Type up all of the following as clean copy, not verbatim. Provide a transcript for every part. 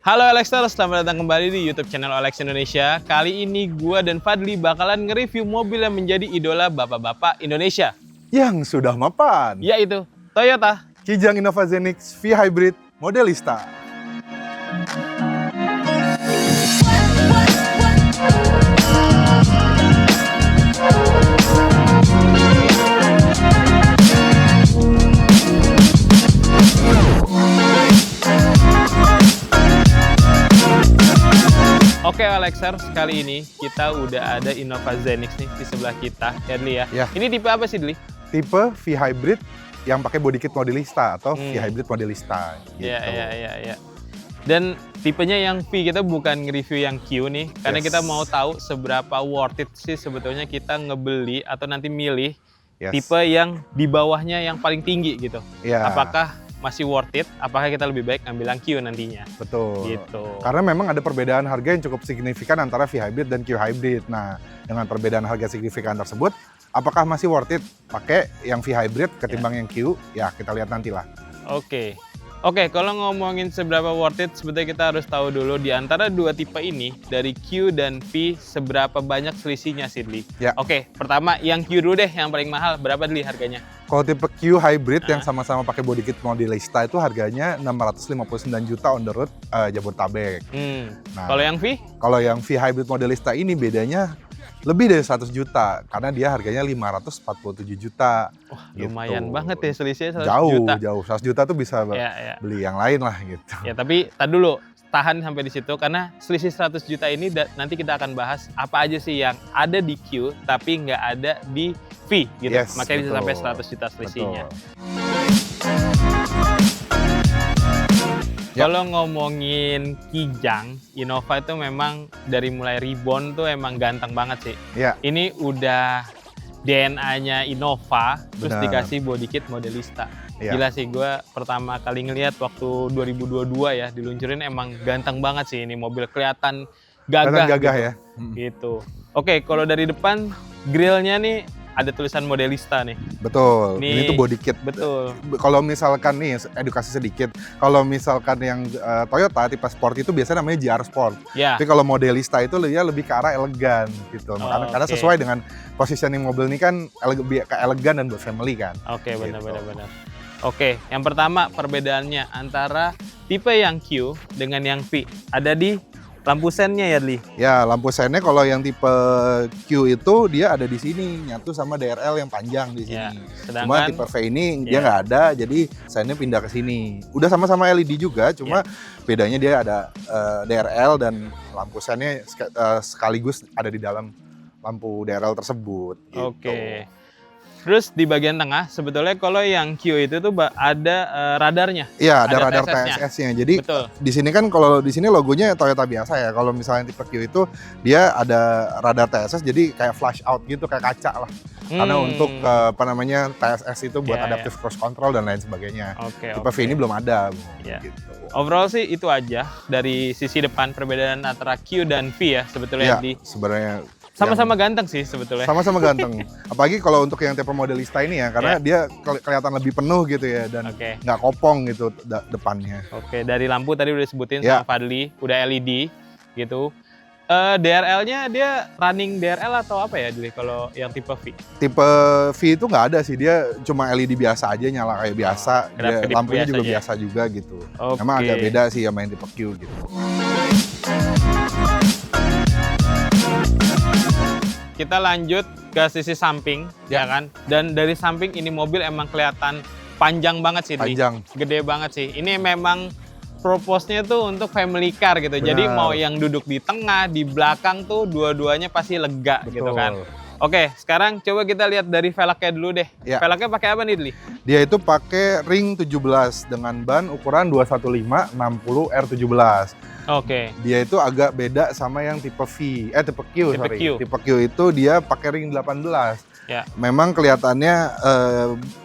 Halo Alexter, selamat datang kembali di YouTube channel Alex Indonesia. Kali ini gua dan Fadli bakalan nge-review mobil yang menjadi idola bapak-bapak Indonesia. Yang sudah mapan, Yaitu Toyota Kijang Innova Zenix V-Hybrid Modelista. Oke Alexer, kali ini kita udah ada Innova Zenix nih di sebelah kita, ya Dli ya. Ya. Ini tipe apa sih Dli? Tipe V-Hybrid yang pakai body kit Modelista atau V-Hybrid Modelista. Gitu. Iya. Dan tipenya yang V, kita bukan nge-review yang Q nih, karena kita mau tahu seberapa worth it sih sebetulnya kita ngebeli atau nanti milih tipe yang di bawahnya yang paling tinggi gitu. Ya. Apakah masih worth it? Apakah kita lebih baik ngambil yang Q nantinya? Betul. Gitu. Karena memang ada perbedaan harga yang cukup signifikan antara V-Hybrid dan Q-Hybrid. Nah, dengan perbedaan harga signifikan tersebut, apakah masih worth it pakai yang V-Hybrid ketimbang yang Q? Ya, kita lihat nantilah. Oke, kalau ngomongin seberapa worth it, sebetulnya kita harus tahu dulu di antara dua tipe ini, dari Q dan V, seberapa banyak selisihnya sih, Dli? Ya. Oke, pertama yang Q dulu deh, yang paling mahal. Berapa, Dli, harganya? Kalau tipe Q-Hybrid yang sama-sama pakai body kit Modelista itu harganya 659 juta on the road Jabodetabek. Nah, Kalau yang V? Kalau yang V-Hybrid Modelista ini bedanya lebih dari 100 juta karena dia harganya 547 juta. Wah, gitu. lumayan banget ya selisihnya 100 jauh, juta. Jauh. 100 juta tuh bisa beli yang lain lah gitu. Ya, tapi tadi dulu, tahan sampai di situ karena selisih 100 juta ini nanti kita akan bahas apa aja sih yang ada di Q tapi nggak ada di V gitu. Yes, makanya bisa betul. sampai 100 juta selisihnya. Kalau ngomongin Kijang, Innova itu memang dari mulai reborn tuh emang ganteng banget sih. Ya. Ini udah DNA-nya Innova, terus Benar. dikasih body kit Modelista. Ya. Gila sih, gue pertama kali ngeliat waktu 2022 ya, diluncurin emang ganteng banget sih ini mobil, kelihatan gagah, Gagah gitu. ya. Gitu. Oke, kalau dari depan, grillnya nih ada tulisan Modelista nih. Betul. Ini tuh body kit. Betul. Kalau misalkan nih edukasi sedikit, kalau misalkan yang Toyota tipe sport itu biasanya namanya GR Sport. Ya. Tapi kalau Modelista itu dia lebih ke arah elegan gitu. Karena sesuai dengan positioning mobil ini kan elegan dan buat family kan. Oke, Gitu. benar. Oke, yang pertama perbedaannya antara tipe yang Q dengan yang V ada di lampu sennya ya, Dli? Ya, lampu sennya kalau yang tipe Q itu dia ada di sini, nyatu sama DRL yang panjang di sini. Ya, sedangkan cuma tipe V ini dia nggak ada, jadi sennya pindah ke sini. Udah sama-sama LED juga, cuma bedanya dia ada DRL dan lampu sennya sekaligus ada di dalam lampu DRL tersebut. Gitu. Oke. Terus di bagian tengah sebetulnya kalau yang Q itu tuh ada radarnya. Iya, ada radar TSS-nya. TSS-nya. Jadi Betul. di sini kan kalau di sini logonya Toyota biasa ya. Kalau misalnya tipe Q itu dia ada radar TSS jadi kayak flash out gitu, kayak kaca lah. Karena untuk TSS itu buat adaptive cruise control dan lain sebagainya. Tipe V ini belum ada. Ya. Gitu. Overall sih itu aja dari sisi depan perbedaan antara Q dan V ya sebetulnya. Iya, sebenarnya sama-sama ganteng sih sebetulnya. Sama-sama ganteng. Apalagi kalau untuk yang tipe Modelista ini ya, karena dia kelihatan lebih penuh gitu ya dan nggak kopong gitu depannya. Oke, dari lampu tadi udah disebutin sama Fadli, udah LED gitu. DRL-nya dia running DRL atau apa ya Dili kalau yang tipe V? Tipe V itu nggak ada sih, dia cuma LED biasa aja nyala kayak biasa. Lampunya juga biasa juga gitu. Memang agak beda sih sama yang tipe Q gitu. Kita lanjut ke sisi samping, ya kan? Dan dari samping ini mobil emang kelihatan panjang banget sih, Panjang. Gede banget sih. Ini memang propose-nya tuh untuk family car gitu. Benar. Jadi mau yang duduk di tengah, di belakang tuh dua-duanya pasti lega. Betul. Gitu kan. Oke, sekarang coba kita lihat dari velgnya dulu deh. Ya. Velgnya pakai apa nih, Dli? Dia itu pakai ring 17 dengan ban ukuran 215 60 R17. Oke. Dia itu agak beda sama yang tipe tipe Q, Tipe Q. Tipe Q itu dia pakai ring 18. Ya. Memang kelihatannya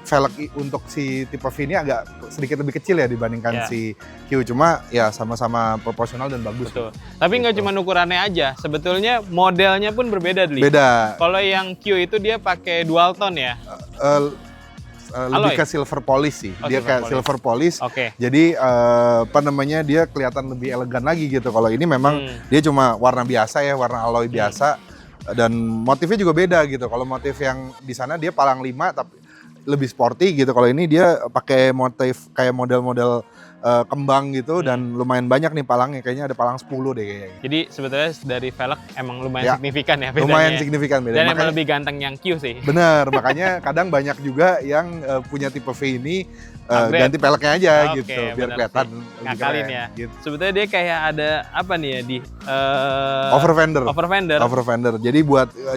velg untuk si tipe V ini agak sedikit lebih kecil ya dibandingkan si Q. Cuma ya sama-sama proporsional dan bagus. Betul. Tapi nggak cuma ukurannya aja, sebetulnya modelnya pun berbeda, Dli. Beda. Kalau yang Q itu dia pakai dual tone ya? lebih ke silver polish sih. Oh, Dia kayak silver polish. Oke. Jadi apa namanya, dia kelihatan lebih elegan lagi gitu. Kalau ini memang dia cuma warna biasa ya, warna alloy biasa. Dan motifnya juga beda gitu. Kalau motif yang di sana dia palang 5 tapi lebih sporty gitu. Kalau ini dia pakai motif kayak model-model kembang gitu dan lumayan banyak nih palangnya. Kayaknya ada palang 10 deh kayaknya. Jadi sebetulnya dari velg emang lumayan signifikan ya bedanya. Lumayan signifikan bedanya. Dan emang lebih ganteng yang Q sih. Bener, makanya kadang banyak juga yang punya tipe V ini ganti peleknya aja gitu, biar kelihatan ngakalin ya. Gitu. Sebetulnya dia kayak ada apa nih ya di over fender. Over fender. Jadi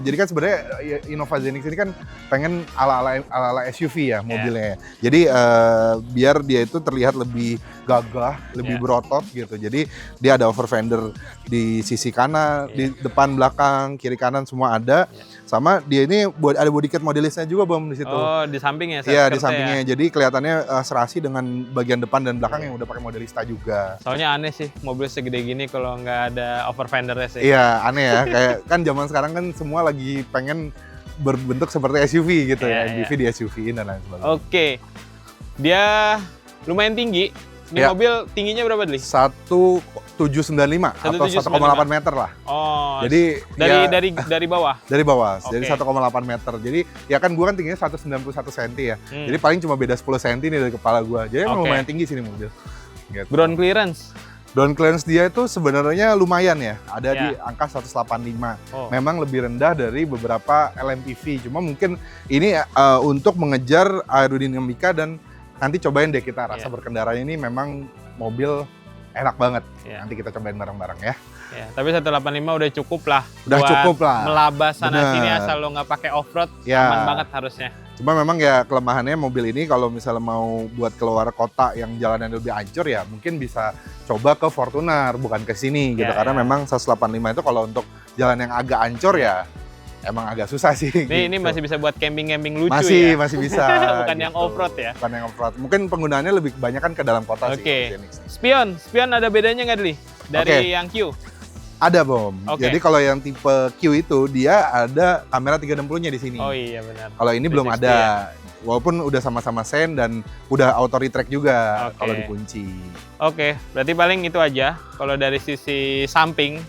jadi kan sebenarnya Innova Zenix ini kan pengen ala SUV ya mobilnya. Jadi biar dia itu terlihat lebih gagah, lebih berotot gitu. Jadi dia ada over fender di sisi kanan, di depan, belakang, kiri, kanan semua ada. Sama dia ini ada body kit modelisnya juga Bom di situ. Oh, di samping ya? Iya, di sampingnya. Jadi kelihatannya serasi dengan bagian depan dan belakang yang udah pakai modelista juga. Soalnya aneh sih mobil segede gini kalau nggak ada over fendernya sih. Iya, aneh ya. Kayak kan zaman sekarang kan semua lagi pengen berbentuk seperti SUV gitu ya. MPV di SUV-in dan lain sebagainya. Oke. Dia lumayan tinggi. Ini mobil tingginya berapa, Dli? 1795 atau 1,8 meter lah. Oh. Jadi dari bawah. Dari bawah. Jadi 1,8 meter. Jadi ya kan gua kan tingginya 191 cm ya. Jadi paling cuma beda 10 cm nih dari kepala gua. Jadi emang lumayan tinggi sini mobil. Gitu. Ground clearance. Ground clearance dia itu sebenarnya lumayan ya. Ada di angka 185. Memang lebih rendah dari beberapa LMPV. Cuma mungkin ini untuk mengejar aerodinamika dan nanti cobain deh kita rasa berkendaranya ini memang mobil enak banget. Nanti kita cobain bareng-bareng ya. Tapi 185 udah cukup lah. Udah cukup lah. Melabas sana sini asal lo nggak pakai off-road, aman banget harusnya. Cuma memang ya kelemahannya mobil ini kalau misalnya mau buat keluar kota yang jalannya lebih hancur ya mungkin bisa coba ke Fortuner bukan ke sini gitu. Karena memang 185 itu kalau untuk jalan yang agak hancur ya emang agak susah sih. Ini masih bisa buat camping-camping lucu ya? Masih bisa. Bukan gitu. Yang off-road ya? Bukan yang off-road. Mungkin penggunaannya lebih kebanyakan ke dalam kota sih. Spion ada bedanya nggak, Dli? Dari yang Q? Ada, Bom. Jadi kalau yang tipe Q itu dia ada kamera 360-nya di sini. Oh iya benar. Kalau ini belum ada. Walaupun udah sama-sama sen dan udah auto retract juga kalau dikunci. Oke, berarti paling itu aja kalau dari sisi samping.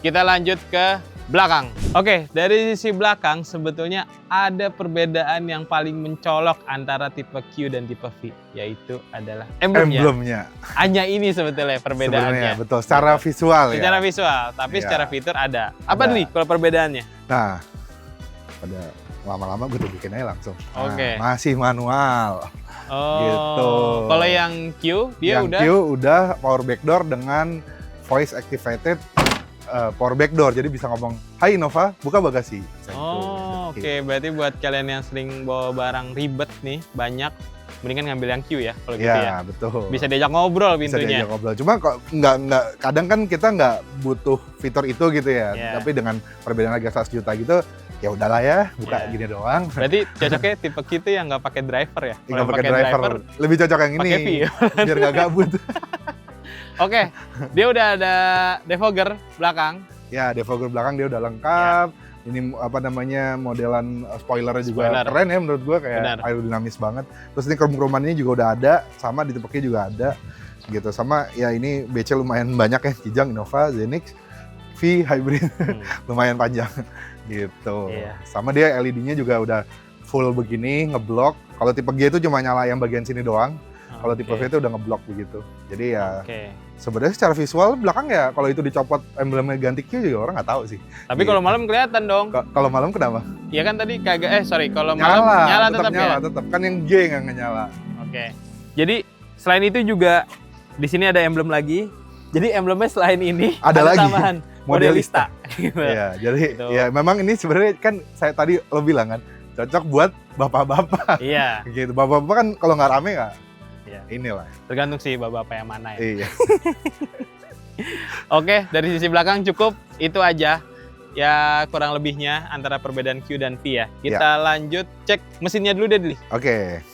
Kita lanjut ke belakang. Oke, dari sisi belakang sebetulnya ada perbedaan yang paling mencolok antara tipe Q dan tipe V, yaitu adalah emblemnya. Hanya ini sebetulnya perbedaannya. Sebenarnya, betul. Secara visual ya. Secara visual, tapi secara fitur ada. Apa nih kalau perbedaannya? Nah, pada lama-lama gue tuh bikin aja langsung. Masih manual. Oh, gitu. Kalau yang Q, dia udah power backdoor dengan voice activated power backdoor, jadi bisa ngomong, "Hai Innova, buka bagasi." Oke. Berarti buat kalian yang sering bawa barang ribet nih, banyak, mendingan ngambil yang Q ya, kalau gitu ya. Betul. Bisa diajak ngobrol pintunya. Bisa diajak ngobrol. Cuma kok nggak kadang kan kita nggak butuh fitur itu gitu ya. Tapi dengan perbedaan harga 100 juta gitu, ya udahlah ya, buka gini doang. Berarti cocoknya tipe Q itu yang nggak pakai driver ya? Nggak pakai driver. Lebih cocok yang ini. Biar nggak gabut. Oke, dia udah ada defogger belakang. Ya, defogger belakang dia udah lengkap. Ini apa namanya, modelan spoilernya juga keren ya menurut gua, kayak aerodinamis banget. Terus ini krom-kromannya juga udah ada, sama di tepeknya juga ada gitu. Sama ya ini BC lumayan banyak ya, Kijang, Innova, Zenix, V hybrid lumayan panjang gitu. Sama dia LED-nya juga udah full begini, ngeblok. Kalau tipe G itu cuma nyala yang bagian sini doang. Kalau tipe V itu udah ngeblok begitu. Jadi ya sebenarnya secara visual belakang ya kalau itu dicopot emblemnya ganti Q juga orang nggak tahu sih. Tapi kalau malam kelihatan dong. Kalau malam kenapa? Iya kan tadi kagak kalau malam nyala tetap ya. Tetap kan yang G nggak nyala. Jadi selain itu juga di sini ada emblem lagi. Jadi emblemnya selain ini ada lagi tambahan modelista. Iya, jadi ya memang ini sebenarnya kan saya tadi lo bilang kan cocok buat bapak-bapak. Iya. Gitu. Bapak-bapak kan kalau nggak rame nggak. Inilah. Tergantung sih bapak-bapak yang mana ya. Iya. Oke, dari sisi belakang cukup itu aja. Ya kurang lebihnya antara perbedaan Q dan V ya. Kita lanjut cek mesinnya dulu deh, Dli. Oke.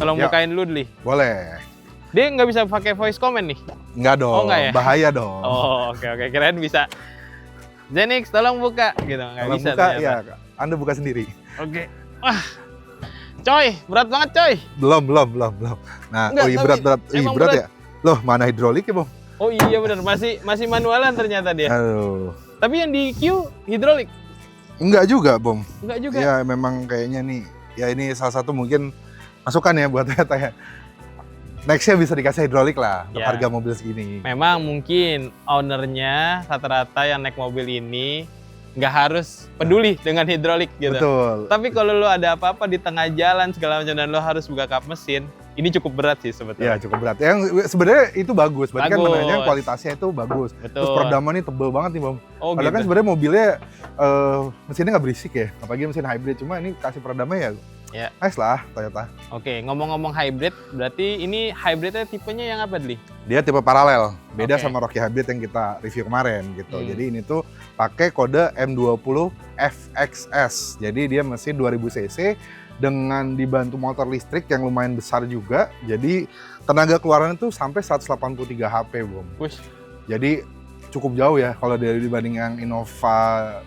Tolong bukain dulu, Dli. Boleh. Dia nggak bisa pakai voice comment nih? Nggak dong. Oh, nggak ya? Bahaya dong. Oh, oke. Kirain bisa. Zenix, tolong buka gitu. Nggak bisa. Buka, ya. Anda buka sendiri. Oke. Wah. Coy, berat banget coy. Belum. Nah, Enggak, berat. emang Berat berat. ya? Loh, mana hidrolik ya, Bom? Oh iya benar, masih manualan ternyata dia. Aduh. Tapi yang di Q hidrolik. Enggak juga, Bom. Enggak juga. Ya, memang kayaknya nih, ya ini salah satu mungkin masukan ya buat Toyota ya. Nextnya bisa dikasih hidrolik lah untuk Ya. harga mobil segini. Memang mungkin ownernya rata-rata yang naik mobil ini nggak harus peduli dengan hidrolik gitu. Betul. Tapi kalau lo ada apa-apa di tengah jalan segala macam dan lo harus buka kap mesin, ini cukup berat sih Ya, sebetulnya. cukup berat. Yang sebenarnya itu bagus. Berarti kan Bagus. menandakan kualitasnya itu bagus. Betul. Terus peredaman ini tebel banget nih, Bom. Oh Padahal kan gitu. sebenarnya mobilnya mesinnya nggak berisik ya, apalagi mesin hybrid. Cuma ini kasih peredamnya Ya. nice lah Toyota. Oke, ngomong-ngomong hybrid, berarti ini hybridnya tipenya yang apa, Dli? Dia tipe paralel, beda Oke. sama Rocky Hybrid yang kita review kemarin gitu. Hmm. Jadi ini tuh pakai kode M20 FXS. Jadi dia mesin 2000 cc dengan dibantu motor listrik yang lumayan besar juga. Jadi tenaga keluarannya tuh sampai 183 HP, Bom. Push. Jadi cukup jauh ya kalau dari dibanding yang Innova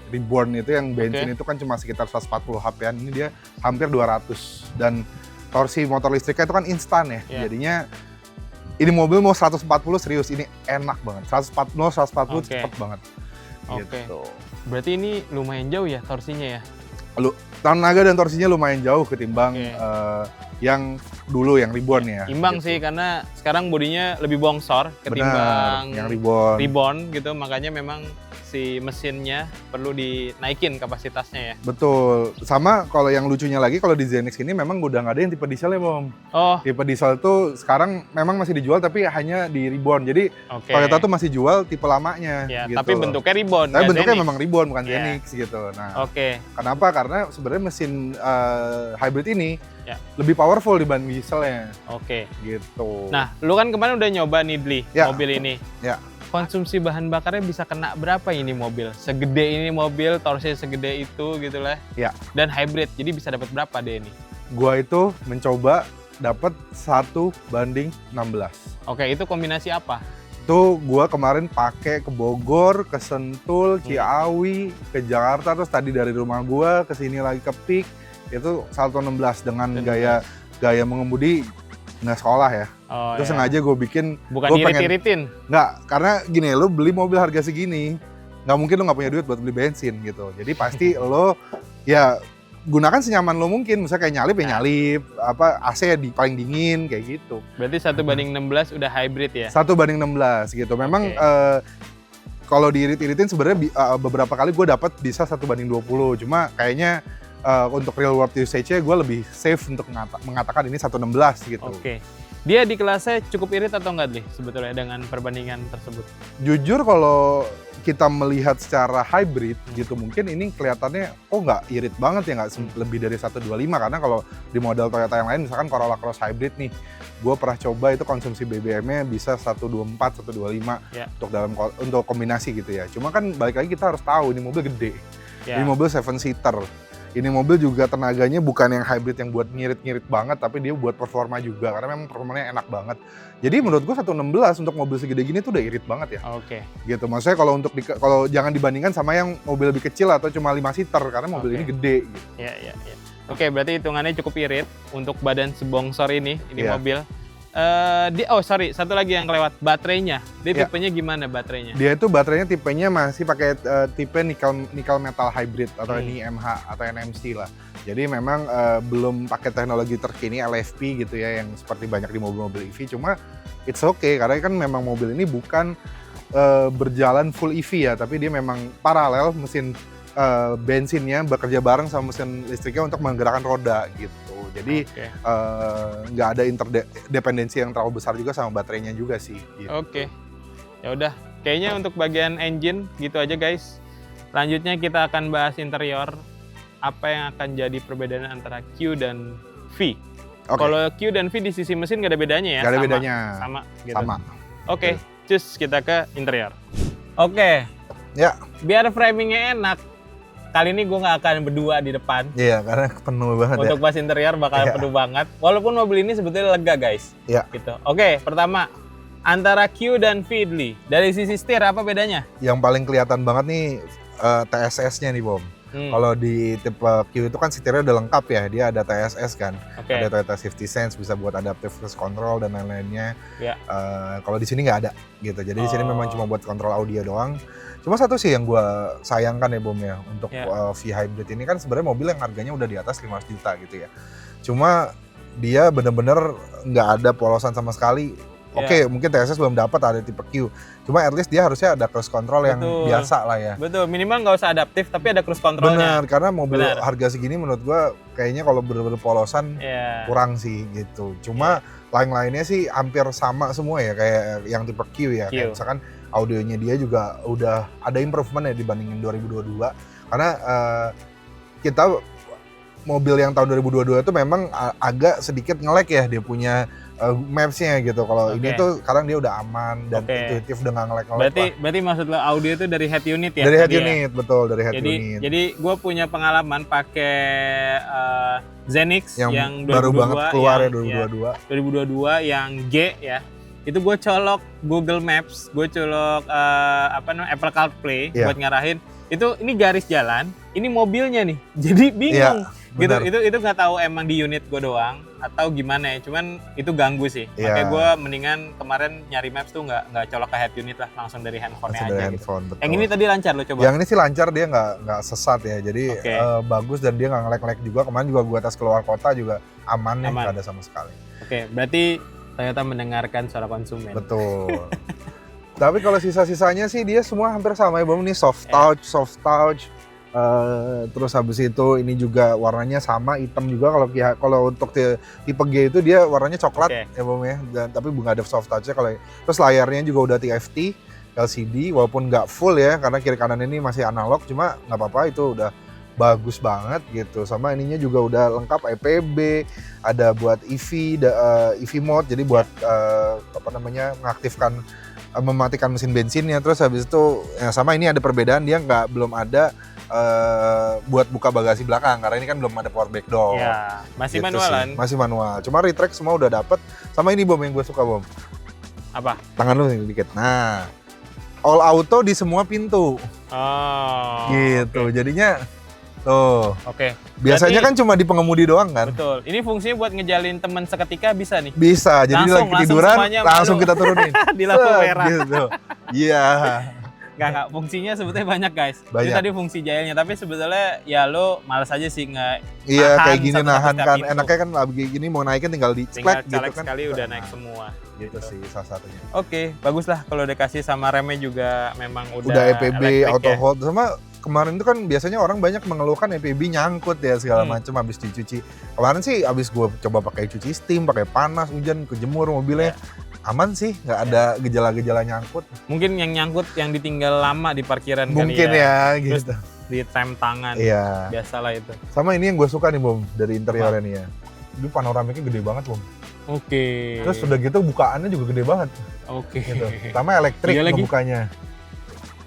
Reborn itu yang bensin itu kan cuma sekitar 140 HP-an, ini dia hampir 200 dan torsi motor listriknya itu kan instan ya. Yeah. Jadinya ini mobil mau 140 serius ini enak banget. 140 Oke. cepet banget. Oke. Gitu. Berarti ini lumayan jauh ya torsinya ya? Tenaga dan torsinya lumayan jauh ketimbang Oke. yang dulu yang Reborn ya. Imbang gitu. sih karena sekarang bodinya lebih bongsor Benar, ketimbang yang Reborn. Reborn gitu, makanya memang si mesinnya perlu dinaikin kapasitasnya ya. Betul. Sama kalau yang lucunya lagi kalau di Zenix ini memang udah nggak ada yang tipe dieselnya, Bom. Oh, Tipe diesel itu sekarang memang masih dijual tapi hanya di Reborn. Jadi oke. Toyota tuh masih jual tipe lamanya Ya, gitu. tapi bentuknya Reborn. Tapi nggak bentuknya Zenix. memang Reborn bukan Ya. Zenix gitu. Nah, Oke. kenapa? Karena sebenarnya mesin hybrid ini Ya. lebih powerful dibanding dieselnya Oke. gitu. Nah, lu kan kemarin udah nyoba nih, Dli, Ya. mobil ini. Ya. Konsumsi bahan bakarnya bisa kena berapa ini mobil? Segede ini mobil, torsinya segede itu gitu lah. Ya. Dan hybrid, jadi bisa dapat berapa deh ini? Gua itu mencoba dapat 1:16. Oke, itu kombinasi apa? Itu gua kemarin pakai ke Bogor, ke Sentul, Ciawi, ke Jakarta, terus tadi dari rumah gua ke sini lagi ke Pik, itu 1:16 dengan 1:16. gaya mengemudi nggak sekolah ya. Oh, Terus ya. sengaja gue bikin, Bukan gua pengen- irit-iritin. nggak, karena gini, lo beli mobil harga segini, nggak mungkin lo nggak punya duit buat beli bensin gitu. Jadi pasti lo ya gunakan senyaman lo mungkin, misalnya kayak nyalip ya nyalip, apa AC ya paling dingin kayak gitu. Berarti 1:16 udah hybrid ya? 1:16 gitu. Memang Oke. kalau diirit-iritin sebenarnya beberapa kali gue dapat bisa 1:20. Cuma kayaknya untuk real world usage-nya gue lebih safe untuk mengatakan ini 1:16 gitu. Oke. Dia di kelasnya cukup irit atau enggak, Dli, sebetulnya dengan perbandingan tersebut? Jujur kalau kita melihat secara hybrid gitu mungkin ini kelihatannya nggak irit banget ya, nggak lebih dari 125, karena kalau di model Toyota yang lain misalkan Corolla Cross Hybrid nih, gue pernah coba itu konsumsi BBM-nya bisa 124, 125 Ya. untuk kombinasi gitu ya. Cuma kan balik lagi kita harus tahu ini mobil gede, Ya. ini mobil 7-seater. Ini mobil juga tenaganya bukan yang hybrid yang buat ngirit-ngirit banget, tapi dia buat performa juga, karena memang performanya enak banget. Jadi menurut gue 1:16 untuk mobil segede gini tuh udah irit banget ya. Oke. Gitu, maksudnya kalau jangan dibandingkan sama yang mobil lebih kecil atau cuma 5-seater, karena mobil Oke. ini gede gitu. Ya. Oke, berarti hitungannya cukup irit untuk badan sebongsor ini Iya. mobil. Satu lagi yang kelewat, baterainya. Dia Iya. tipenya gimana baterainya? Dia itu baterainya tipenya masih pakai tipe nickel metal hybrid atau NiMH atau NMC lah. Jadi memang belum pakai teknologi terkini LFP gitu ya yang seperti banyak di mobil-mobil EV. Cuma it's okay karena kan memang mobil ini bukan berjalan full EV ya, tapi dia memang paralel mesin bensinnya bekerja bareng sama mesin listriknya untuk menggerakkan roda gitu. Jadi Oke. nggak ada interdependensi yang terlalu besar juga sama baterainya juga sih. Gitu. Oke. Ya udah, kayaknya untuk bagian engine gitu aja guys. Selanjutnya kita akan bahas interior. Apa yang akan jadi perbedaan antara Q dan V. Oke. Kalau Q dan V di sisi mesin nggak ada bedanya ya? Nggak ada Sama- bedanya. Sama. Gitu. Sama. Oke, cus kita ke interior. Oke, Ya. biar framingnya enak, kali ini gue nggak akan berdua di depan. Iya, karena penuh banget Untuk bahas interior bakal Iya. penuh banget. Walaupun mobil ini sebetulnya lega guys. Iya. Gitu. Oke, pertama antara Q dan V, Dli. Dari sisi setir apa bedanya? ya. Yang paling kelihatan banget nih TSS-nya nih, Bom. Kalau di tipe Q itu kan setirnya udah lengkap ya, dia ada TSS kan, ada Toyota Safety Sense, bisa buat adaptive cruise control dan lain-lainnya. Kalau di sini nggak ada gitu, jadi di sini memang cuma buat kontrol audio doang. Cuma satu sih yang gue sayangkan ya Bom ya, untuk V-Hybrid ini kan sebenarnya mobil yang harganya udah di atas 500 juta gitu ya. Cuma dia bener-bener nggak ada polosan sama sekali. Oke, mungkin TSS belum dapat, ada tipe Q. Cuma at least dia harusnya ada cruise control yang biasa lah ya. Betul, minimal nggak usah adaptif tapi ada cruise controlnya. Benar, karena mobil harga segini menurut gua kayaknya kalau bener-bener polosan kurang sih gitu. Cuma lain-lainnya sih hampir sama semua ya, kayak yang tipe Q ya. Kayak misalkan audionya dia juga udah ada improvement ya dibandingin 2022. Karena kita mobil yang tahun 2022 itu memang agak sedikit nge-lag ya, dia punya maps-nya gitu. Kalau ini tuh sekarang dia udah aman dan intuitif, udah nggak nge-lag. Berarti maksud lo audio itu dari head unit ya? Dari head unit, betul, dari head unit. Jadi gue punya pengalaman pakai Zenix yang baru 2022, banget keluar ya 2022 yang G ya. Itu gue colok Google Maps, gue colok Apple CarPlay buat ngarahin. Ini garis jalan, ini mobilnya nih. Jadi bingung. Gitu, itu nggak tahu emang di unit gue doang atau gimana ya, cuman itu ganggu sih. Makanya gue mendingan kemarin nyari maps tuh nggak colok ke head unit lah, langsung dari handphone-nya aja gitu. Betul. Yang ini tadi lancar lo coba? Yang ini sih lancar, dia nggak sesat ya, jadi bagus dan dia nggak nge-lag juga. Kemarin juga gue tes keluar kota juga aman. Ya, nggak ada sama sekali. Berarti Toyota mendengarkan suara konsumen. Betul. Tapi kalau sisa-sisanya sih dia semua hampir sama ya Bang. Ini soft touch. Terus habis itu ini juga warnanya sama, hitam juga. Kalau untuk tipe G itu dia warnanya coklat ya Bang ya. Tapi nggak ada soft touch-nya terus layarnya juga udah TFT LCD walaupun nggak full ya, karena kiri kanan ini masih analog, cuma nggak apa-apa, itu udah bagus banget gitu. Sama ininya juga udah lengkap EPB, ada buat EV mode, jadi buat mengaktifkan mematikan mesin bensinnya. Terus habis itu sama ini ada perbedaan, dia belum ada buat buka bagasi belakang karena ini kan belum ada power back door. Ya, masih gitu manualan. Masih manual. Cuma retract semua udah dapet. Sama ini Bom yang gue suka Bom. Apa? Tangan lu dikit. Nah, all auto di semua pintu. Gitu. Jadinya tuh. Biasanya kan cuma di pengemudi doang kan? Betul. Ini fungsinya buat ngejalin teman seketika bisa nih? Bisa. Jadi lagi tiduran langsung kita turunin. Di lampu merah. Gitu. Iya. Nggak, fungsinya sebetulnya banyak guys. Itu tadi fungsi jahilnya, tapi sebetulnya ya lo malas aja sih kayak gini nahan kan. Enaknya kan lagi gini mau naikin tinggal caleg gitu kan. Sekali udah naik semua. Gitu sih salah satunya. Bagus lah kalau udah kasih, sama remnya juga memang udah EPB auto hold. Sama kemarin itu kan biasanya orang banyak mengeluhkan EPB nyangkut ya segala macam habis dicuci. Kemarin sih habis gue coba pakai cuci steam, pakai panas, hujan, kejemur mobilnya. Aman sih, nggak ada gejala-gejala nyangkut. Mungkin yang nyangkut yang ditinggal lama di parkiran mungkin kali ya. Gitu. Terus di rem tangan. Biasalah itu. Sama ini yang gue suka nih Bom, dari interiornya nih ya. Ini panoramiknya gede banget Bom. Terus udah gitu bukaannya juga gede banget. Gitu. Pertama elektrik ngebukanya.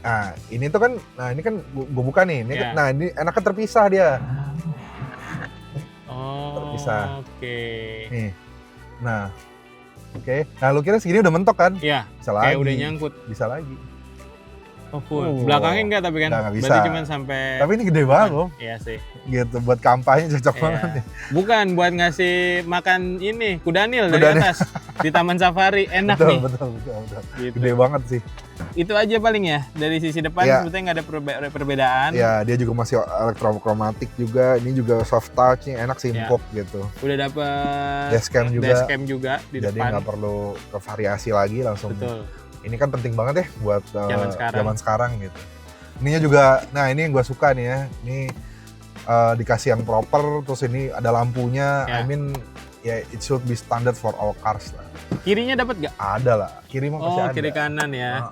Nah ini tuh kan, ini kan gue buka nih. Nah ini enaknya terpisah dia. Terpisah. Nih. Nah. Nah lu kira segini udah mentok kan? Iya. Bisa lagi. Udah nyangkut. Bisa lagi. Full. Belakangnya enggak tapi kan? Nggak bisa. Berarti cuma sampai. Tapi ini gede banget Bom. Iya sih. Gitu buat kampanye cocok banget nih. Bukan buat ngasih makan ini kudanil dari atas di Taman Safari, enak betul, nih. Betul. Gitu. Gede banget sih. Itu aja paling ya dari sisi depan sebetulnya nggak ada perbedaan. Ya dia juga masih elektrokromatik juga. Ini juga soft touch, enak sih empuk gitu. Udah dapet dashcam juga di jadi depan. Nggak perlu ke variasi lagi langsung. Betul. Ini kan penting banget ya buat zaman sekarang gitu. Ininya juga, nah ini yang gue suka nih ya. Ini dikasih yang proper, terus ini ada lampunya. I mean it should be standard for all cars lah. Kirinya dapat nggak? Ada lah, kiri mah pasti ada. Kiri kanan ya.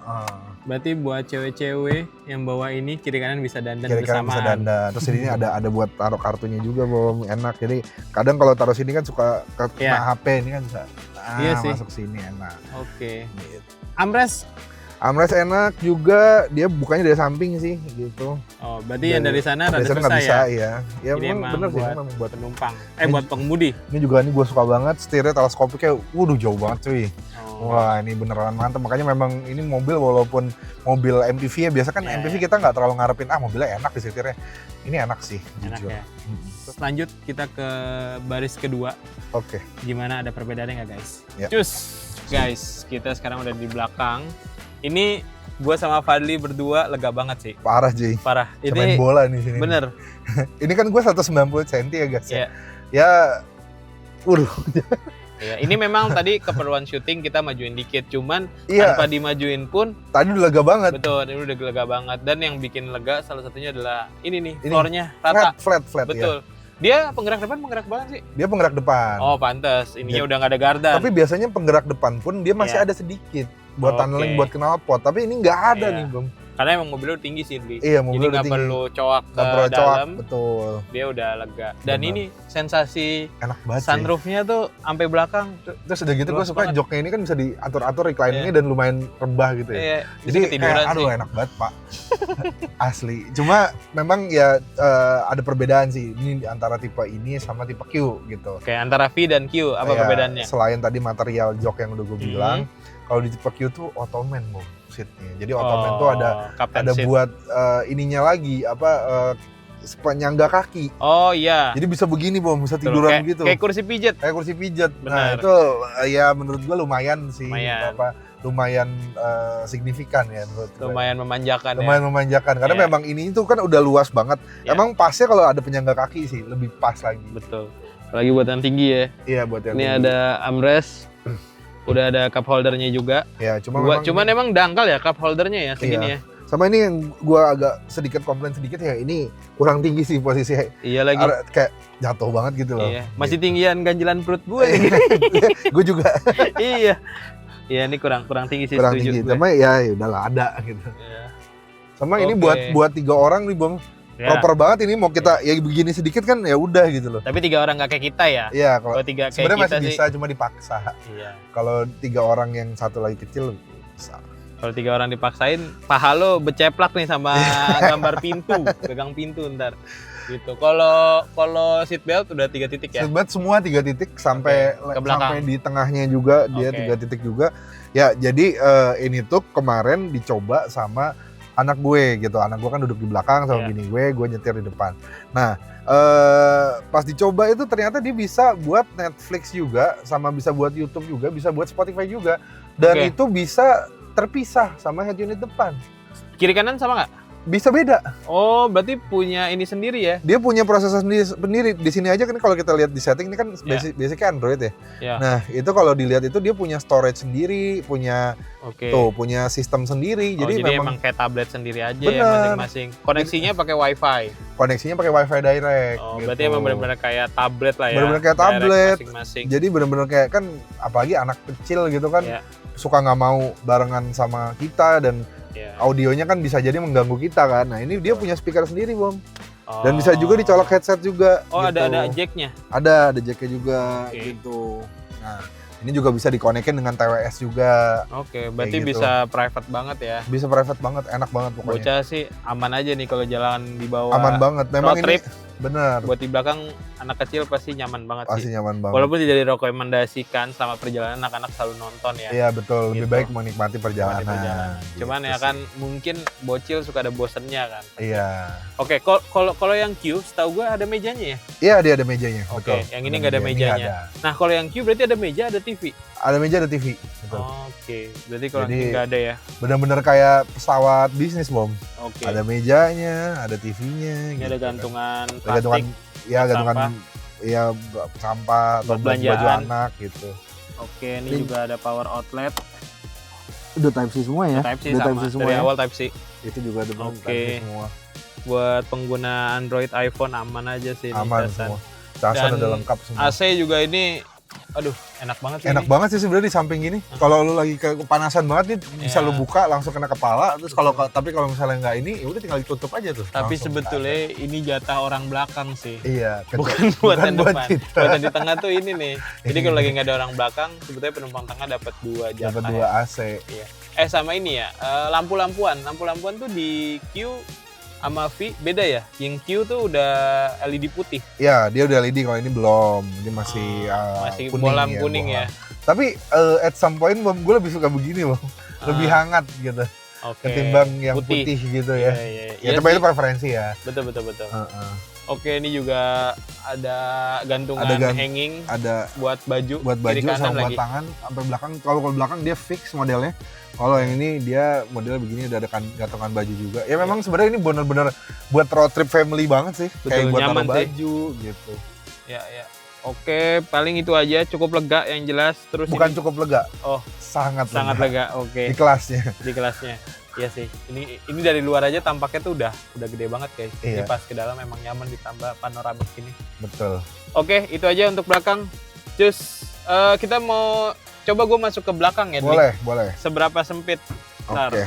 Berarti buat cewek-cewek yang bawa ini kiri kanan bisa dandan bersamaan. Kiri kanan bisa dandan. Terus ini ada buat taruh kartunya juga, Bom, enak. Jadi kadang kalau taruh sini kan suka kena HP, ini kan bisa masuk sini enak. Gitu. Armrest enak juga, dia bukanya dari samping sih gitu. Berarti yang dari sana rada susah bisa, ya? Ya memang bener sih, memang buat penumpang, buat pengemudi. Ini juga gue suka banget, setirnya teleskopiknya, waduh jauh banget cuy. Wah, ini beneran mantap. Makanya memang ini mobil walaupun mobil MPV ya, biasa kan MPV kita nggak terlalu ngarepin mobilnya enak disetirnya. Ini enak sih, Enak jujur. ya. Terus lanjut kita ke baris kedua. Oke. Gimana, ada perbedaannya nggak guys? Ya. Cus, guys, kita sekarang udah di belakang. Ini gue sama Fadli berdua lega banget sih. Parah, Jay. Parah. Main bola nih sini. Bener. Ini kan gue 190 cm ya, guys. Iya. Ya, Ya, ini memang tadi keperluan syuting kita majuin dikit, cuman iya. tanpa dimajuin pun Tadi udah lega banget. betul, ini udah lega banget. Dan yang bikin lega salah satunya adalah ini nih, floornya rata. Flat, Betul. Ya. Dia penggerak depan, penggerak belakang sih. Dia penggerak depan. Oh, pantas. Ininya Ya. udah nggak ada gardan. Tapi biasanya penggerak depan pun dia masih Iya. ada sedikit buat Oke. tunneling, buat knalpot. Tapi ini nggak ada Iya. nih, Bang. Karena emang mobilnya udah tinggi sih, Dri. Iya, mobil Jadi udah nggak tinggi. perlu coak ke Nggak perlu coak, dalam, betul. dia udah lega. Dan Benar. ini sensasi Enak banget sih. sunroofnya tuh sampai belakang. Terus udah gitu gue Luas suka banget. joknya ini kan bisa diatur-atur recliningnya dan lumayan rebah gitu ya. Iya, Jadi bisa ketiduran aduh sih. enak banget Pak. Asli. Cuma memang ya ada perbedaan sih ini antara tipe ini sama tipe Q gitu. Oke, antara V dan Q apa Ya, perbedaannya? Selain tadi material jok yang udah gue bilang, kalau di tipe Q tuh ottoman Bang seatnya. Jadi ottoman tuh ada seat. buat ininya lagi penyangga kaki. Oh iya. Jadi bisa begini Bang, bisa Betul, tiduran kayak, gitu. Kayak kursi pijet. Kayak kursi pijat. Nah, Benar. itu ya menurut gua lumayan sih. Lumayan. Lumayan signifikan ya menurut gua. Lumayan memanjakan Lumayan memanjakan karena Iya. memang ini itu kan udah luas banget. Iya. Emang pasnya kalau ada penyangga kaki sih lebih pas lagi. ya. Betul. Apalagi buat yang tinggi ya. Iya buat yang Ini tinggi. ada armrest. Udah ada cup holdernya juga. Ya, memang Cuman emang dangkal ya cup holdernya ya segini Iya. ya. sama ini yang gua agak sedikit komplain sedikit ya, ini kurang tinggi sih posisinya. Iya lagi. Kayak jatuh banget gitu loh. Iya. Masih Gitu. tinggian ganjilan perut gue. Gue juga Iya. Iya, ini kurang tinggi sih, kurang setuju tinggi. gue. Sama ya udahlah ada gitu. Iya. Sama ini Oke. buat 3 orang nih Bang. Ya. Proper banget ini, mau kita ya begini sedikit kan ya udah gitu loh. Tapi 3 orang nggak kayak kita ya. Iya, kalau Kalau 3 kayak sebenarnya kita masih sih. bisa cuma dipaksa. Iya. Kalau 3 orang yang satu lagi kecil bisa. Kalau 3 orang dipaksain, paha lo beceplak nih sama gambar pintu, pegang pintu ntar. Gitu. Kalau seat belt udah 3 titik ya. Sebat semua 3 titik sampai Oke, ke belakang. sampai di tengahnya juga dia Oke. 3 titik juga. Ya, jadi ini tuh kemarin dicoba sama anak gue gitu. Anak gue kan duduk di belakang sama Iya. bini gue nyetir di depan. Nah, pas dicoba itu ternyata dia bisa buat Netflix juga, sama bisa buat YouTube juga, bisa buat Spotify juga. Dan Oke. itu bisa terpisah sama head unit depan. Kiri kanan sama nggak? Bisa beda. Oh, berarti punya ini sendiri ya? Dia punya prosesor sendiri. Di sini aja kan kalau kita lihat di setting ini kan Iya. basic Android ya. Iya. Nah, itu kalau dilihat itu dia punya storage sendiri, punya Oke. punya sistem sendiri. Oh, Jadi memang kayak tablet sendiri aja ya Bener. masing-masing. Koneksinya pakai WiFi. koneksinya pakai WiFi direct. Oh, gitu. berarti emang benar-benar kayak tablet lah ya. Bener-bener kayak Direct tablet. Masing-masing. Jadi benar-benar kayak kan apalagi anak kecil gitu kan Iya. suka nggak mau barengan sama kita dan Iya. audionya kan bisa jadi mengganggu kita kan. Nah, ini dia punya speaker sendiri, Bang. Oh. Dan bisa juga dicolok headset juga. Oh, gitu. ada jacknya. Ada jacknya juga Oke. gitu. Nah, ini juga bisa dikonekin dengan TWS juga. Oke, berarti gitu. bisa private banget ya. Bisa private banget, enak banget pokoknya. Bocah sih aman aja nih kalau jalan di bawah. Aman banget. Memang road ini trip. bener. Buat di belakang anak kecil pasti nyaman banget Pasti sih. nyaman banget. Walaupun tidak direkomendasikan selama perjalanan anak-anak selalu nonton ya. Iya betul, lebih Gitu. baik menikmati perjalanan. Menikmati perjalanan. Cuman Gitu ya sih. kan mungkin bocil suka ada bosennya kan. Iya. Oke, kalau yang Q, setahu gue ada mejanya ya. Iya dia ada mejanya. Oke, betul. yang ini nggak ada Ini mejanya. ada. Nah, kalau yang Q berarti ada meja, ada TV. Ada meja, ada TV. Betul. Oke, berarti kalau yang Jadi, Q nggak ada ya. Benar-benar kayak pesawat bisnis, Bom. Oke. Ada mejanya, ada TV-nya. Ini ada gantungan Ada plastik. gantungan, ya buat gantungan, ya sampah atau Buat baju belanjaan. anak gitu. Oke, ini Ini- juga ada power outlet. Udah Type C semua ya? Type C Udah sama. Type C semua Dari ya? awal Type C. Itu juga ada Oke. Type C semua. Buat pengguna Android, iPhone aman aja sih. ini Aman casan. semua. Casan Dan udah lengkap semua. AC juga ini, aduh, enak banget sih. Enak ini. banget sih sebenarnya di samping gini. Kalau lu lagi kepanasan banget nih, bisa Iya. lu buka langsung kena kepala. Terus tapi kalau misalnya nggak ini, ya udah tinggal ditutup aja tuh. Tapi Langsung sebetulnya ini jatah orang belakang sih. iya, Bukan buat yang depan. kita. Buat yang di tengah tuh ini nih. Jadi kalau lagi nggak ada orang belakang, sebetulnya penumpang tengah dapat 2 jatah. Dapat ya. 2 AC. Sama ini ya, lampu-lampuan. Lampu-lampuan tuh di Q sama V beda ya. Yang Q tuh udah LED putih. Ya, dia udah LED, kalau ini belum. Ini masih Masih kuning bolam ya, kuning ya. Tapi at some point gue lebih suka begini loh, lebih hangat gitu. Ketimbang yang putih gitu ya. Ya tapi itu preferensi ya. Betul. Oke, ini juga ada gantungan hanging, ada buat baju sama buat tangan sampai belakang. Kalau belakang dia fix modelnya. Kalau yang ini dia modelnya begini, udah ada gantungan baju juga. Ya memang sebenarnya ini benar-benar buat road trip family banget sih. Betul, kayak buat nyaman taruh baju gitu. Ya. Oke, paling itu aja, cukup lega yang jelas. Terus bukan ini... cukup lega. Oh, sangat lega. Oke. Di kelasnya. Iya sih. Ini dari luar aja tampaknya tuh udah gede banget guys. Iya. Ini pas ke dalam memang nyaman ditambah panoramik ini. Betul. Oke, itu aja untuk belakang. Cus, kita mau coba gue masuk ke belakang ya. Boleh. Seberapa sempit? Oke.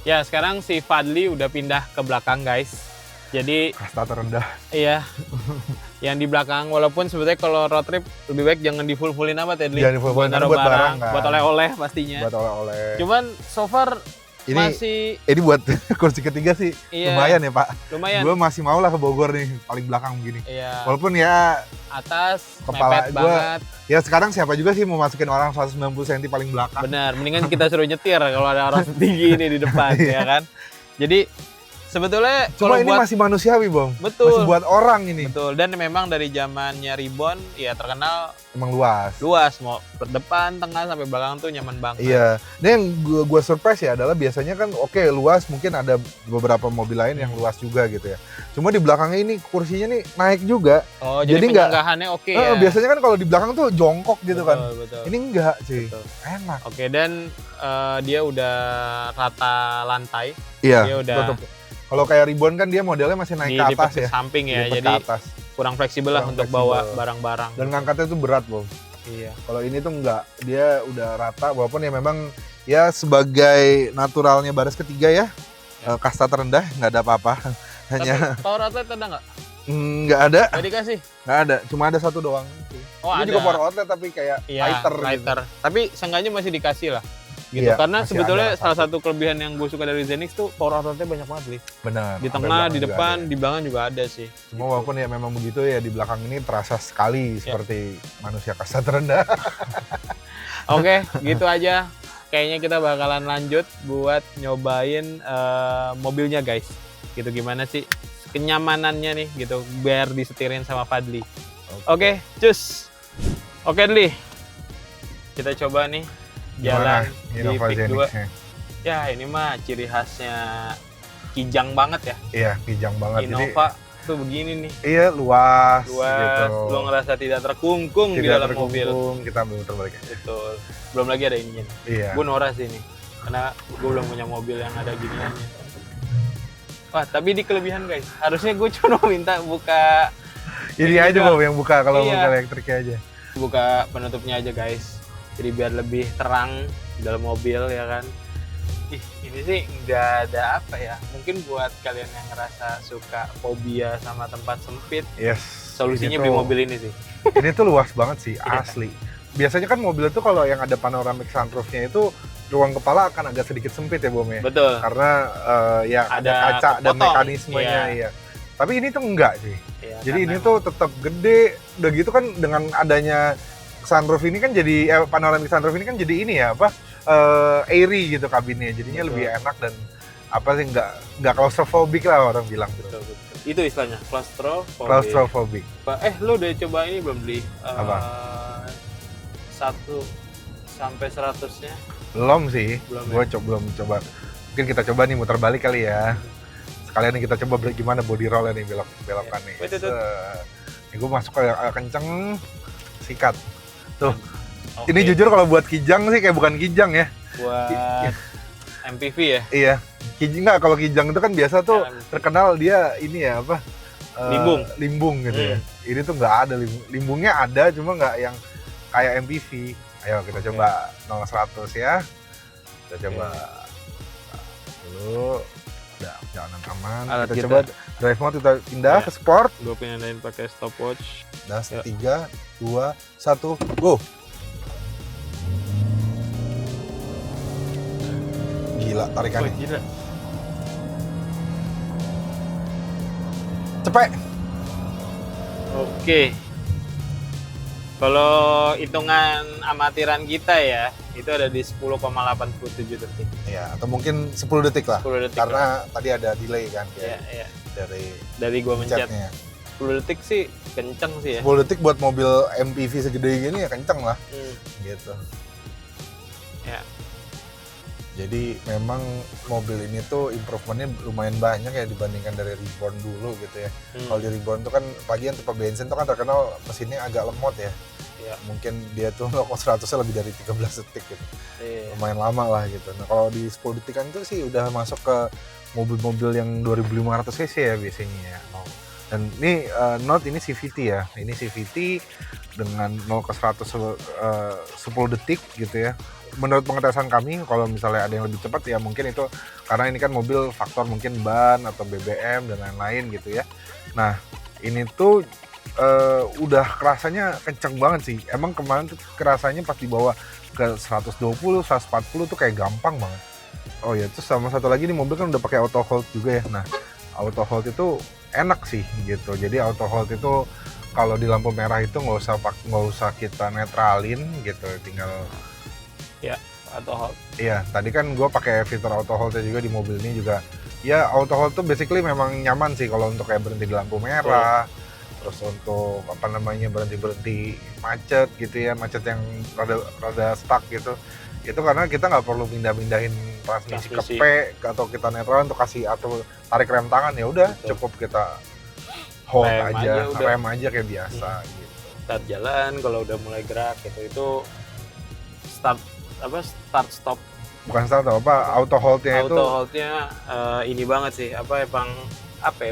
Ya, sekarang si Fadli udah pindah ke belakang guys. Jadi kasta terendah. Iya. Yang di belakang, walaupun sebetulnya kalau road trip lebih baik jangan di-full-fullin apa Tedli. Jangan di-full-fullin, buat barang kan. Buat oleh-oleh pastinya. Buat oleh-oleh. Cuman so far ini buat kursi ketiga sih lumayan ya Pak. Lumayan. Gue masih mau lah ke Bogor nih, paling belakang begini. Iya. Walaupun ya atas kepala mepet banget. Ya sekarang siapa juga sih mau masukin orang 190 cm paling belakang. Benar, mendingan kita suruh nyetir kalau ada orang setinggi ini di depan ya kan. Jadi sebetulnya cuma ini masih manusiawi, Bang. Betul. Masih buat orang ini. Betul. Dan memang dari zamannya Ribbon ya terkenal emang luas. Mau depan, tengah sampai belakang tuh nyaman banget. Iya. Ini yang gua surprise ya adalah biasanya kan luas, mungkin ada beberapa mobil lain yang luas juga gitu ya. Cuma di belakangnya ini kursinya nih naik juga. Oh, jadi penyanggahannya oke ya. Biasanya kan kalau di belakang tuh jongkok gitu kan. Betul. Ini enggak sih. Betul. Enak. Oke, dan dia udah rata lantai. Iya. Dia udah kalau kayak Ribbon kan dia modelnya masih naik ke atas ya. Samping ya, jadi kurang fleksibel lah untuk bawa barang-barang. Dan ngangkatnya tuh berat, Bang. Iya. Kalau ini tuh enggak, dia udah rata walaupun ya memang ya sebagai naturalnya baris ketiga ya. Kasta terendah, nggak ada apa-apa. Hanya tapi power outlet ada nggak? Nggak ada. Nggak dikasih? Nggak ada, cuma ada satu doang. Oh, ini ada. juga power outlet tapi kayak lighter. Gitu. Tapi seenggaknya masih dikasih lah. Gitu. Iya, karena sebetulnya salah satu kelebihan yang gue suka dari Zenix tuh power outletnya banyak banget, Li. Benar. Di tengah, di depan, di belakang juga ada sih. Cuma walaupun ya memang begitu ya di belakang ini terasa sekali seperti manusia kasta terendah. Oke, gitu aja. Kayaknya kita bakalan lanjut buat nyobain mobilnya guys. Gitu gimana sih kenyamanannya nih gitu biar disetirin sama Fadli. Oke, cus. Oke, Dli. Kita coba nih jalan di Pick 2. Ya, ini mah ciri khasnya Kijang banget ya. Iya, Kijang banget. Innova tuh begini nih. Iya, luas gitu. Lo ngerasa tidak terkungkung di dalam mobil. Kita ambil muter balik. Betul. Belum lagi ada ininya. Iya. Gue noras ini. Karena gue belum punya mobil yang ada giniannya. Wah, tapi di kelebihan guys. Harusnya gue cuma minta buka ini aja Bob yang buka kalau buka elektriknya aja. Buka penutupnya aja guys. Jadi biar lebih terang dalam mobil ya kan. Ini sih nggak ada apa ya. Mungkin buat kalian yang ngerasa suka fobia sama tempat sempit, solusinya beli mobil ini sih. Ini tuh luas banget sih, asli. Biasanya kan mobil itu kalau yang ada panoramic sunroofnya itu ruang kepala akan agak sedikit sempit ya Bom ya. Betul. Karena ya ada kaca dan mekanismenya ya. Tapi ini tuh enggak sih. Jadi ini tuh tetap gede. Udah gitu kan dengan adanya sunroof ini kan jadi panoramic sunroof ini kan jadi ini ya airy gitu kabinnya, jadinya lebih enak dan apa sih nggak claustrophobic lah orang bilang. Betul. Itu istilahnya claustrophobic. Lo udah coba ini belum beli? Apa? 1 sampai 100-nya? Belum sih. Belum belum coba. Mungkin kita coba nih muter balik kali ya. Sekalian nih kita coba gimana body roll nih belokan nih. Ini gue masuk agak kenceng, sikat. Tuh. Okay. Ini jujur kalau buat Kijang sih kayak bukan Kijang ya. Buat MPV ya? Iya. Nggak, kalau Kijang itu kan biasa tuh terkenal dia ini ya apa? Limbung gitu ya. Ini tuh nggak ada limbungnya ada, cuma nggak yang kayak MPV. Ayo kita coba 0-100 ya. Kita coba dulu. Udah jalanan aman. Kita coba drive mode, kita pindah ke sport. Gue pindahin pakai stopwatch. Das 3, 2, 1, go. Gila tarikannya. Gila. Cepet. Oke. Kalau hitungan amatiran kita ya, itu ada di 10,87 detik. Ya, atau mungkin 10 detik lah. 10 detik. Karena tadi ada delay kan Iya, iya. Dari gua mencet. pencetnya. 10 detik sih kenceng sih ya. 10 detik buat mobil MPV segede gini ya kenceng lah. Gitu. Ya. Jadi memang mobil ini tuh improvementnya lumayan banyak ya dibandingkan dari Reborn dulu gitu ya. Kalau di Reborn tuh kan pagi yang tipe bensin tuh kan terkenal mesinnya agak lemot ya. Iya. Mungkin dia tuh 0-100-nya lebih dari 13 detik gitu. Iya. Lumayan lama lah gitu. Nah kalau di 10 detikan tuh sih udah masuk ke mobil-mobil yang 2500 cc ya biasanya ya. Dan ini Note ini CVT ya. Ini CVT dengan 0-100 10 detik gitu ya. Menurut pengetesan kami, kalau misalnya ada yang lebih cepat ya mungkin itu karena ini kan mobil faktor mungkin ban atau BBM dan lain-lain gitu ya. Nah ini tuh udah kerasanya kenceng banget sih. Emang kemarin tuh kerasanya pas dibawa ke 120, 140 tuh kayak gampang banget. Oh ya, terus sama satu lagi nih mobil kan udah pakai auto hold juga ya. Nah auto hold itu enak sih gitu. Jadi auto hold itu kalau di lampu merah itu nggak usah kita netralin gitu, tinggal ya auto hold. Iya, tadi kan gue pakai fitur auto hold juga di mobil ini juga. Ya auto hold tuh basically memang nyaman sih kalau untuk kayak berhenti di lampu merah, terus untuk apa namanya berhenti macet gitu ya, macet yang rada stuck gitu. Itu karena kita nggak perlu pindahin transmisi ke P atau kita netral untuk kasih atau tarik rem tangan, ya udah cukup kita hold rem aja kayak biasa gitu. Start jalan kalau udah mulai gerak gitu, itu start stop. Bukan start auto holdnya itu. Auto holdnya ini banget sih,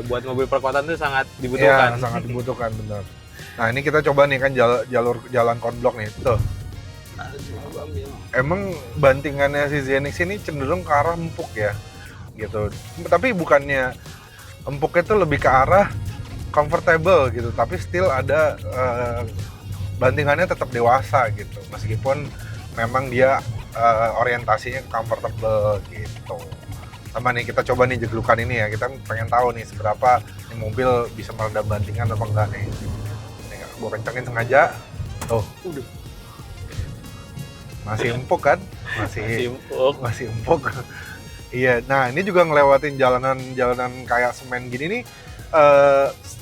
buat mobil perkuatan itu sangat dibutuhkan. Iya, sangat dibutuhkan benar. Nah ini kita coba nih kan jalan konblok nih tuh. Emang bantingannya si Zenix ini cenderung ke arah empuk ya, gitu. Tapi bukannya empuknya tuh lebih ke arah comfortable gitu, tapi still ada bantingannya tetap dewasa gitu, meskipun memang dia orientasinya comfortable gitu. Sama nih kita coba nih jeglukan ini ya, kita pengen tahu nih seberapa ini mobil bisa meredam bantingan atau enggak nih. Ini gue kencengin sengaja. Tuh. Masih empuk kan? Masih empuk. Iya, nah ini juga ngelewatin jalanan kayak semen gini nih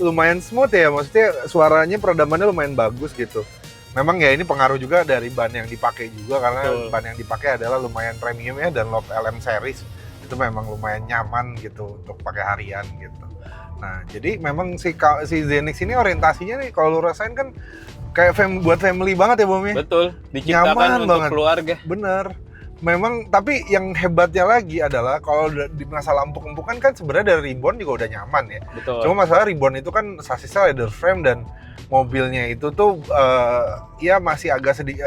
lumayan smooth ya, maksudnya suaranya peredamannya lumayan bagus gitu. Memang ya ini pengaruh juga dari ban yang dipakai juga, karena ban yang dipakai adalah lumayan premium ya, dan Loft LM series itu memang lumayan nyaman gitu untuk pakai harian gitu. Nah jadi memang si Zenix ini orientasinya nih kalau lu rasain kan kayak buat family banget ya Bom ya. Betul, diciptakan untuk keluarga. Bener. Memang tapi yang hebatnya lagi adalah kalau di masalah empuk-empukan kan sebenarnya dari Reborn juga udah nyaman ya. Betul. Cuma masalah Reborn itu kan sasisnya leather frame dan mobilnya itu tuh ya masih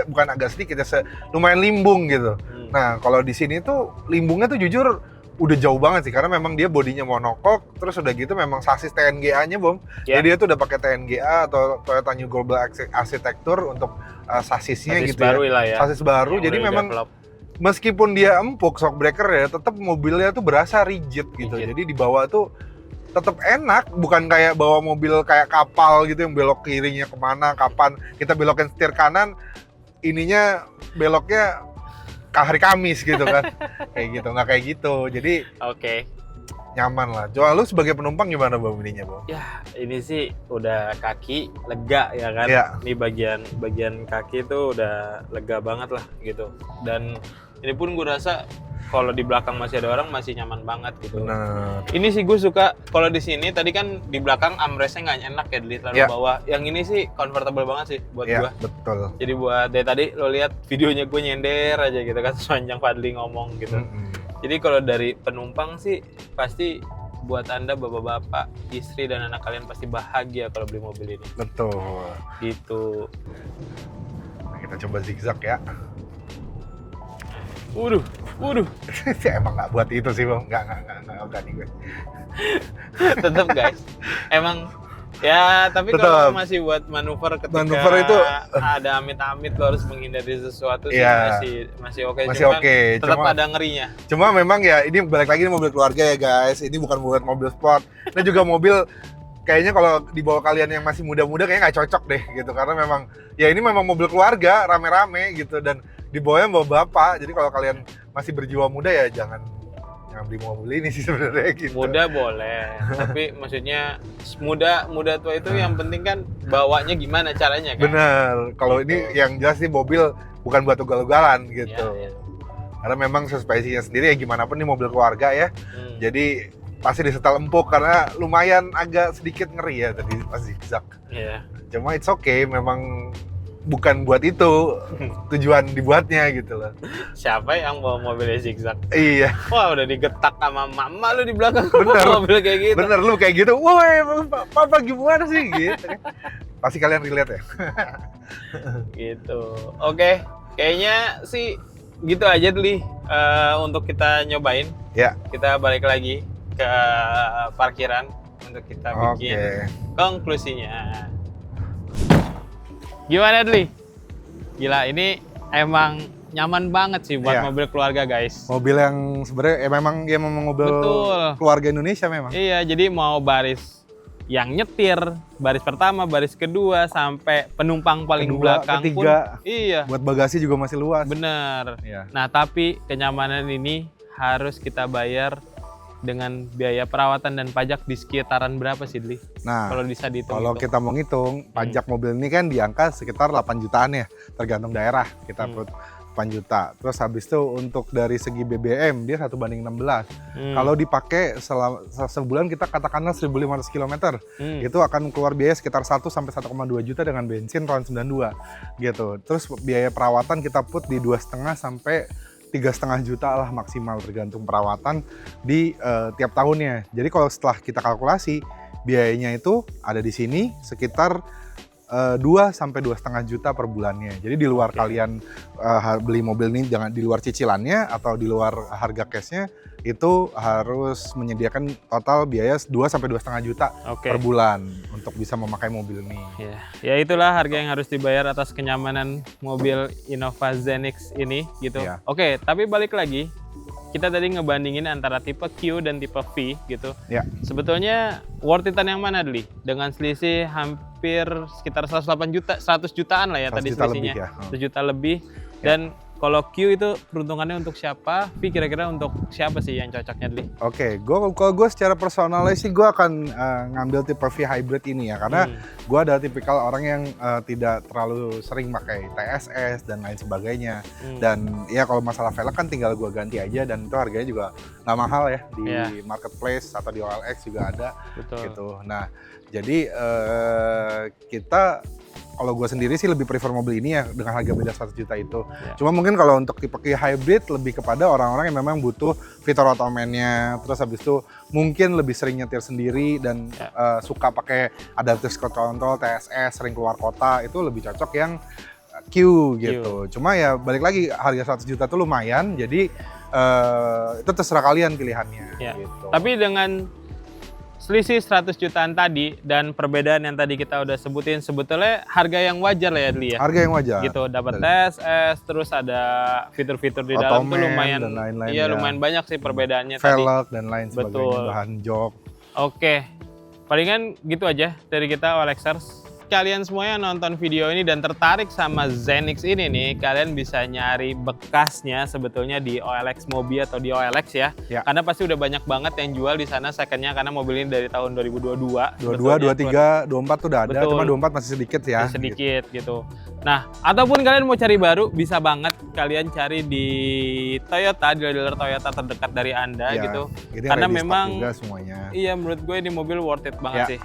bukan agak sedikit ya, lumayan limbung gitu. Nah kalau di sini tuh limbungnya tuh jujur udah jauh banget sih, karena memang dia bodinya monokok, terus udah gitu memang sasis TNGA-nya Bom. Yeah. Jadi dia tuh udah pakai TNGA atau Toyota New Global Architecture untuk sasisnya sasis gitu baru ya. Sasis baru, jadi memang meskipun dia empuk shockbreaker ya, tetap mobilnya tuh berasa rigid gitu. Jadi dibawa tuh tetap enak, bukan kayak bawa mobil kayak kapal gitu yang belok kirinya kemana, kapan kita belokin setir kanan, ininya beloknya hari Kamis gitu kan. Kayak gitu, nggak kayak gitu. Jadi nyaman lah. Coba lu sebagai penumpang gimana Bang ininya Bang? Ya ini sih udah kaki lega ya kan. Ini bagian kaki itu udah lega banget lah gitu. Dan ini pun gue rasa kalau di belakang masih ada orang masih nyaman banget gitu. Bener. Ini sih gue suka kalau di sini tadi kan di belakang armrestnya nggak enak ya, di lalu bawah. Yang ini sih comfortable banget sih buat gue. Betul. Jadi buat dari tadi lo lihat videonya gue nyender aja gitu kan sepanjang Fadli ngomong gitu. Jadi kalau dari penumpang sih pasti buat Anda bapak-bapak, istri dan anak kalian pasti bahagia kalau beli mobil ini. Betul. Gitu. Nah, kita coba zigzag ya. Waduh. Emang nggak buat itu sih Bang, nggak nih gue. Tetap guys, emang ya tapi kalau masih buat manuver ketika itu ada amit-amit lo harus menghindari sesuatu sih masih oke. Tetap ada ngerinya. Cuma memang ya ini balik lagi, ini mobil keluarga ya guys, ini bukan buat mobil sport. Ini juga mobil kayaknya kalau dibawa kalian yang masih muda-muda kayaknya nggak cocok deh gitu, karena memang ya ini memang mobil keluarga rame-rame gitu, dan dibawanya bawa bapak. Jadi kalau kalian masih berjiwa muda ya jangan beli mobil ini sih sebenarnya gitu. Muda boleh, tapi maksudnya muda tua itu yang penting kan bawanya gimana caranya kan. Bener, kalau ini yang jelas sih mobil bukan buat ugal-ugalan gitu. Ya. Karena memang suspensinya sendiri ya gimana pun ini mobil keluarga ya. Jadi pasti disetel empuk karena lumayan agak sedikit ngeri ya tadi pas zigzag. Iya. Cuma it's okay, memang bukan buat itu tujuan dibuatnya gitu loh. Siapa yang bawa mobilnya zigzag? Iya. Wah, udah digetak sama mama lu di belakang. Bener. Mobil kayak gitu. Bener, lu kayak gitu. Woi, papa gimana sih gitu. Pasti kalian relate ya. Gitu. Oke, kayaknya sih gitu aja dulu untuk kita nyobain. Ya. Kita balik lagi ke parkiran untuk kita bikin konklusinya. Gimana Dli? Gila, ini emang nyaman banget sih buat mobil keluarga guys. Mobil yang sebenarnya memang mobil keluarga Indonesia memang. Iya, jadi mau baris yang nyetir, baris pertama, baris kedua, sampai penumpang paling belakang ketiga, pun. Iya. Buat bagasi juga masih luas. Bener. Iya. Nah, tapi kenyamanan ini harus kita bayar dengan biaya perawatan dan pajak di sekitaran berapa sih, Dli? Nah, kalau bisa dihitung. Kalau kita mau ngitung, pajak mobil ini kan di angka sekitar 8 jutaan ya, tergantung daerah. Kita perut 8 juta. Terus habis itu untuk dari segi BBM dia 1:16. Kalau dipakai sebulan kita katakanlah 1.500 km, itu akan keluar biaya sekitar 1 sampai 1,2 juta dengan bensin tahun 92 gitu. Terus biaya perawatan kita put di 2,5 sampai 3,5 juta lah maksimal, tergantung perawatan di tiap tahunnya. Jadi kalau setelah kita kalkulasi biayanya itu ada di sini sekitar 2 sampai 2,5 juta per bulannya. Jadi di luar kalian beli mobil ini, jangan di luar cicilannya atau di luar harga cashnya, itu harus menyediakan total biaya 2 sampai 2,5 juta per bulan untuk bisa memakai mobil ini. Ya itulah harga yang harus dibayar atas kenyamanan mobil Innova Zenix ini gitu. Oke, tapi balik lagi, kita tadi ngebandingin antara tipe Q dan tipe V gitu. Sebetulnya worth it-an yang mana Dli? Dengan selisih hampir sekitar 108 juta, 100 jutaan lah ya tadi selisihnya. 100 juta lebih. Dan kalau Q itu peruntungannya untuk siapa? V kira-kira untuk siapa sih yang cocoknya Dli? Oke, kalau gue secara personalnya sih gue akan ngambil tipe V hybrid ini ya, karena gue adalah tipikal orang yang tidak terlalu sering pakai TSS dan lain sebagainya. Dan ya kalau masalah velg kan tinggal gue ganti aja, dan itu harganya juga nggak mahal ya di marketplace atau di OLX juga ada. Betul. Gitu. Nah, jadi kita kalau gue sendiri sih lebih prefer mobil ini ya dengan harga beda 100 juta itu. Cuma mungkin kalau untuk tipe Q hybrid lebih kepada orang-orang yang memang butuh fitur otomennya, terus habis itu mungkin lebih sering nyetir sendiri dan suka pakai adaptive cruise control, TSS, sering keluar kota, itu lebih cocok yang Q gitu. Cuma ya balik lagi harga 100 juta tuh lumayan, jadi itu terserah kalian pilihannya. Gitu. Tapi dengan selisih 100 jutaan tadi dan perbedaan yang tadi kita udah sebutin, sebetulnya harga yang wajar lah ya Dli ya? Harga yang wajar. Gitu, dapat TSS, terus ada fitur-fitur di dalam tuh lumayan, dan lain-lain, lumayan banyak sih perbedaannya velg dan lain sebagainya, bahan jok. Oke, palingan gitu aja dari kita OLXers. Kalian semua yang nonton video ini dan tertarik sama Zenix ini nih, kalian bisa nyari bekasnya sebetulnya di OLX Mobi atau di OLX ya. Karena pasti udah banyak banget yang jual di sana secondnya, karena mobil ini dari tahun 2022. 22, 23, 24 tuh udah ada, cuma 24 masih sedikit ya. Sedikit gitu. Nah, ataupun kalian mau cari baru, bisa banget kalian cari di Toyota, dealer Toyota terdekat dari Anda gitu. Karena memang juga semuanya. Iya, menurut gue ini mobil worth it banget sih.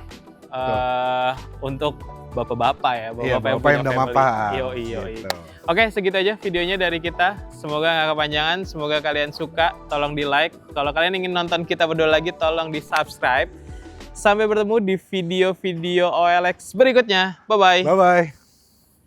Untuk bapak-bapak ya, bapak-bapak yang udah mapan. Gitu. Oke, segitu aja videonya dari kita. Semoga nggak kepanjangan, semoga kalian suka. Tolong di like. Kalau kalian ingin nonton kita berdua lagi, tolong di subscribe. Sampai bertemu di video-video OLX berikutnya. Bye-bye. Bye-bye.